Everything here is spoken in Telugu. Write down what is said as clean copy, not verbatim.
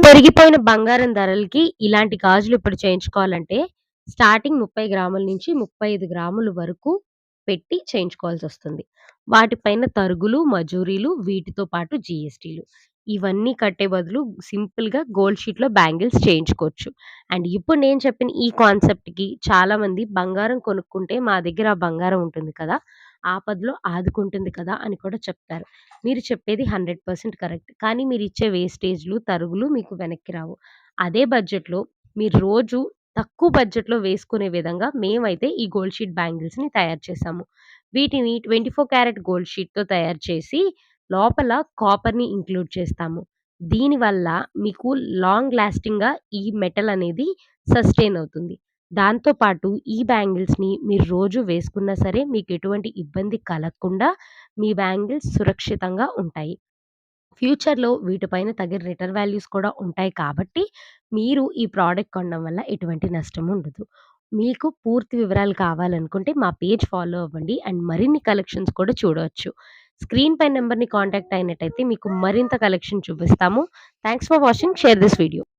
పెరిగిపోయిన బంగారం ధరలకి ఇలాంటి గాజులు ఇప్పుడు చేయించుకోవాలంటే స్టార్టింగ్ 30 గ్రాముల నుంచి 35 గ్రాముల వరకు పెట్టి చేయించుకోవాల్సొస్తుంది. వాటిపైన తరుగులు, మజూరీలు వీటితో పాటు జీఎస్టీలు. ఇవన్నీ కట్టే బదులు సింపుల్‌గా గోల్డ్ షీట్‌లో బ్యాంగిల్స్ చేయించుకోవచ్చు. అండ్ ఇప్పుడు నేను చెప్పిన ఈ కాన్సెప్ట్‌కి చాలామంది బంగారం కొనుక్కుంటే మా దగ్గర ఆ బంగారం ఉంటుంది కదా! ఆపదలో ఆదుకుంటుంది కదా! అని కూడా చెప్తారు. మీరు చెప్పేది 100% కరెక్ట్. కానీ మీరిచ్చే వేస్టేజ్‌లు, తరుగులు మీకు వెనక్కి రావు. అదే బడ్జెట్‌లో మీరు రోజు తక్కువ బడ్జెట్‌లో వేసుకునే విధంగా మేమైతే ఈ గోల్డ్ షీట్ బ్యాంగిల్స్‌ని తయారు చేశాము. వీటిని 24 క్యారెట్ గోల్డ్ షీట్‌తో తయారు చేసి లోపల కాపర్‌ని ఇంక్లూడ్ చేస్తాము. దీనివల్ల మీకు లాంగ్ లాస్టింగ్‌గా ఈ మెటల్ అనేది సస్టైన్ అవుతుంది. దాంతో పాటు ఈ బ్యాంగిల్స్‌ని మీరు రోజు వేసుకున్నా సరే మీకెటువంటి ఇబ్బంది కలగకుండా మీ బ్యాంగిల్స్ సురక్షితంగా ఉంటాయి. ఫ్యూచర్‌లో వీటిపైన తగిన రిటర్న్ వాల్యూస్ కూడా ఉంటాయి కాబట్టి, మీరు ఈ ప్రొడక్ట్ కొనడం వల్ల ఎటువంటి నష్టం ఉండదు. మీకు పూర్తి వివరాలు కావాలనుకుంటే మా పేజ్ ఫాలో అవ్వండి. అండ్ మరిన్ని కలెక్షన్స్ కూడా చూడవచ్చు. స్క్రీన్ పై నంబర్‌ని కాంటాక్ట్ అయినట్టయితే మీకు మరింత కలెక్షన్ చూపిస్తాము. Thanks for watching. Share this video.